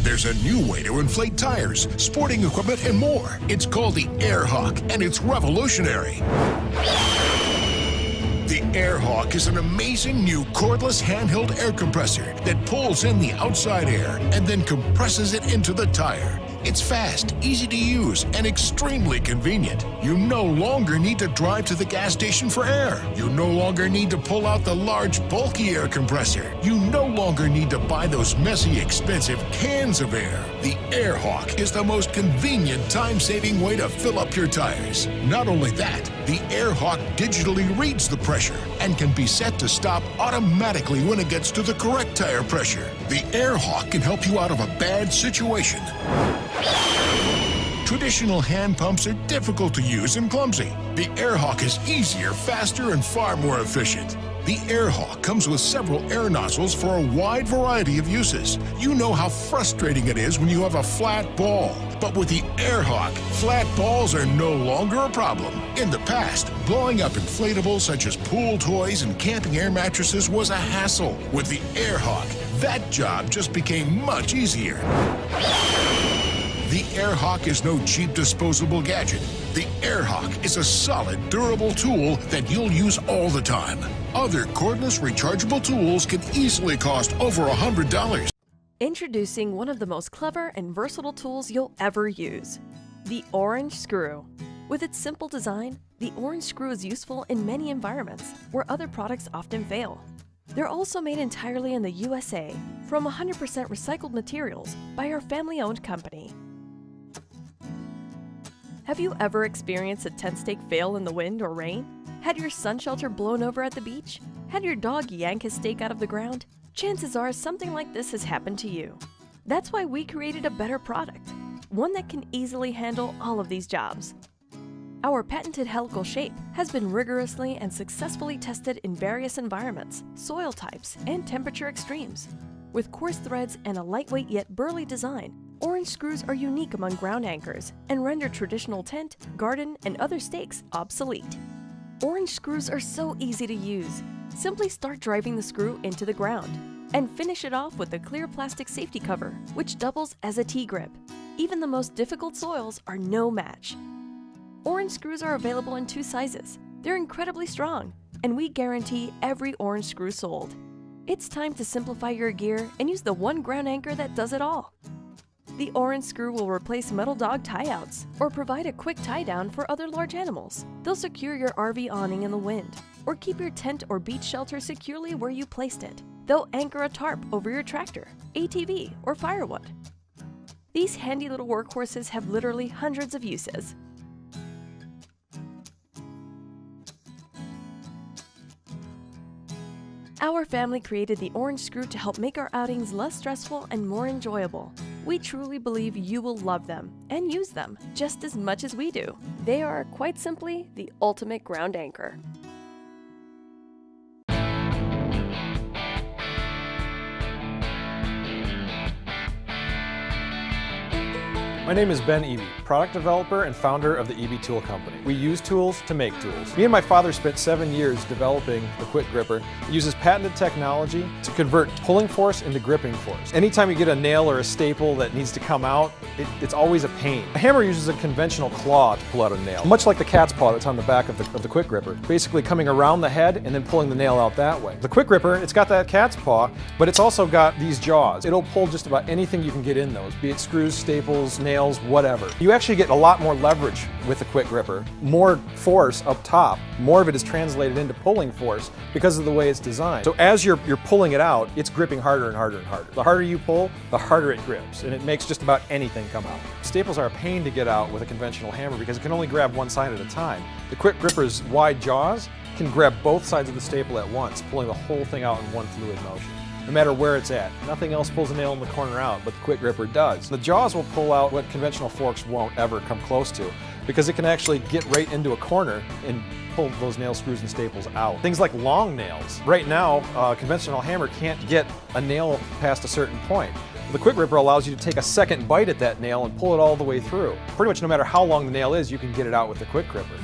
There's a new way to inflate tires, sporting equipment, and more. It's called the AirHawk, and it's revolutionary. The AirHawk is an amazing new cordless handheld air compressor that pulls in the outside air and then compresses it into the tire. It's fast, easy to use, and extremely convenient. You no longer need to drive to the gas station for air. You no longer need to pull out the large, bulky air compressor. You no longer need to buy those messy, expensive cans of air. The AirHawk is the most convenient, time-saving way to fill up your tires. Not only that, the AirHawk digitally reads the pressure and can be set to stop automatically when it gets to the correct tire pressure. The AirHawk can help you out of a bad situation. Traditional hand pumps are difficult to use and clumsy. The AirHawk is easier, faster, and far more efficient. The AirHawk comes with several air nozzles for a wide variety of uses. You know how frustrating it is when you have a flat ball. But with the AirHawk, flat balls are no longer a problem. In the past, blowing up inflatables such as pool toys and camping air mattresses was a hassle. With the AirHawk, that job just became much easier. The AirHawk is no cheap disposable gadget. The AirHawk is a solid, durable tool that you'll use all the time. Other cordless rechargeable tools can easily cost over $100. Introducing one of the most clever and versatile tools you'll ever use, the orange screw. With its simple design, the orange screw is useful in many environments where other products often fail. They're also made entirely in the USA from 100% recycled materials by our family-owned company. Have you ever experienced a tent stake fail in the wind or rain? Had your sun shelter blown over at the beach? Had your dog yank his stake out of the ground? Chances are something like this has happened to you. That's why we created a better product, one that can easily handle all of these jobs. Our patented helical shape has been rigorously and successfully tested in various environments, soil types, and temperature extremes. With coarse threads and a lightweight yet burly design, orange screws are unique among ground anchors and render traditional tent, garden, and other stakes obsolete. Orange screws are so easy to use. Simply start driving the screw into the ground and finish it off with a clear plastic safety cover, which doubles as a T-grip. Even the most difficult soils are no match. Orange screws are available in 2 sizes. They're incredibly strong, and we guarantee every orange screw sold. It's time to simplify your gear and use the one ground anchor that does it all. The orange screw will replace metal dog tie-outs or provide a quick tie-down for other large animals. They'll secure your RV awning in the wind or keep your tent or beach shelter securely where you placed it. They'll anchor a tarp over your tractor, ATV, or firewood. These handy little workhorses have literally hundreds of uses. Our family created the orange screw to help make our outings less stressful and more enjoyable. We truly believe you will love them and use them just as much as we do. They are, quite simply, the ultimate ground anchor. My name is Ben Eby, product developer and founder of the Eby Tool Company. We use tools to make tools. Me and my father spent 7 years developing the Quick Gripper. It uses patented technology to convert pulling force into gripping force. Anytime you get a nail or a staple that needs to come out, it's always a pain. A hammer uses a conventional claw to pull out a nail, much like the cat's paw that's on the back of the Quick Gripper, basically coming around the head and then pulling the nail out that way. The Quick Gripper, it's got that cat's paw, but it's also got these jaws. It'll pull just about anything you can get in those, be it screws, staples, nails, whatever. You actually get a lot more leverage with the Quick Gripper, more force up top. More of it is translated into pulling force because of the way it's designed. So as you're pulling it out, it's gripping harder and harder and harder. The harder you pull, the harder it grips, and it makes just about anything come out. Staples are a pain to get out with a conventional hammer because it can only grab one side at a time. The Quick Gripper's wide jaws can grab both sides of the staple at once, pulling the whole thing out in one fluid motion, no matter where it's at. Nothing else pulls a nail in the corner out, but the Quick Gripper does. The jaws will pull out what conventional forks won't ever come close to, because it can actually get right into a corner and pull those nail screws and staples out. Things like long nails. Right now, a conventional hammer can't get a nail past a certain point. The Quick Gripper allows you to take a second bite at that nail and pull it all the way through. Pretty much no matter how long the nail is, you can get it out with the Quick Gripper.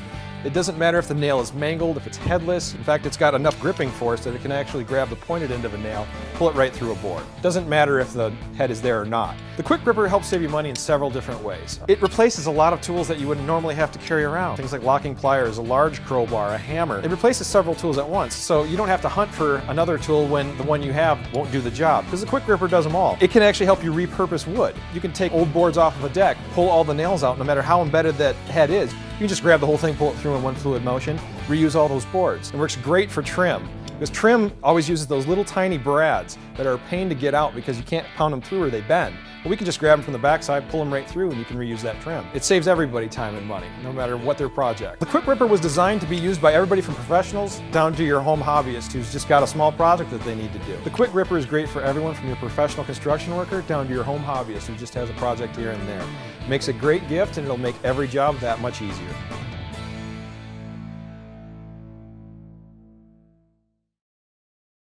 It doesn't matter if the nail is mangled, if it's headless. In fact, it's got enough gripping force that it can actually grab the pointed end of a nail, pull it right through a board. It doesn't matter if the head is there or not. The Quick Gripper helps save you money in several different ways. It replaces a lot of tools that you would normally have to carry around. Things like locking pliers, a large crowbar, a hammer. It replaces several tools at once, so you don't have to hunt for another tool when the one you have won't do the job, because the Quick Gripper does them all. It can actually help you repurpose wood. You can take old boards off of a deck, pull all the nails out, no matter how embedded that head is. You can just grab the whole thing, pull it through in one fluid motion, reuse all those boards. It works great for trim, because trim always uses those little tiny brads that are a pain to get out because you can't pound them through or they bend. But we can just grab them from the backside, pull them right through, and you can reuse that trim. It saves everybody time and money, no matter what their project. The Quick Gripper was designed to be used by everybody from professionals down to your home hobbyist who's just got a small project that they need to do. The Quick Gripper is great for everyone from your professional construction worker down to your home hobbyist who just has a project here and there. It makes a great gift, and it'll make every job that much easier.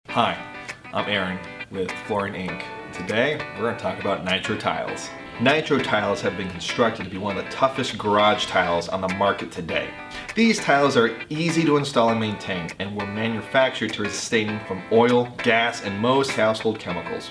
Hi, I'm Aaron with Flooring Inc. Today, we're going to talk about Nitro Tiles. Nitro Tiles have been constructed to be one of the toughest garage tiles on the market today. These tiles are easy to install and maintain and were manufactured to sustain from oil, gas, and most household chemicals.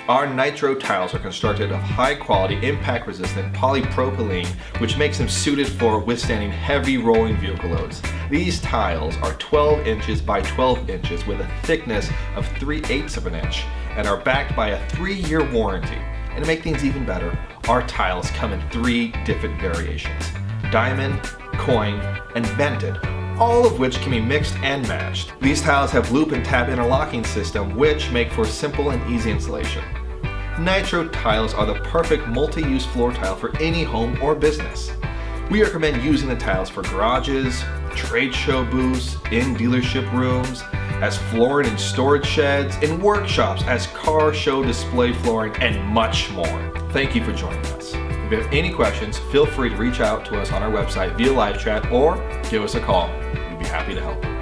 Our Nitro Tiles are constructed of high quality, impact resistant polypropylene, which makes them suited for withstanding heavy rolling vehicle loads. These tiles are 12 inches by 12 inches with a thickness of 3/8 of an inch and are backed by a 3-year warranty. And to make things even better, our tiles come in 3 different variations: diamond, coin, and vented, all of which can be mixed and matched. These tiles have loop and tab interlocking system, which make for simple and easy installation. Nitro Tiles are the perfect multi-use floor tile for any home or business. We recommend using the tiles for garages, trade show booths, in dealership rooms, as flooring in storage sheds, in workshops, as car show display flooring, and much more. Thank you for joining us. If you have any questions, feel free to reach out to us on our website via live chat or give us a call. We'd be happy to help.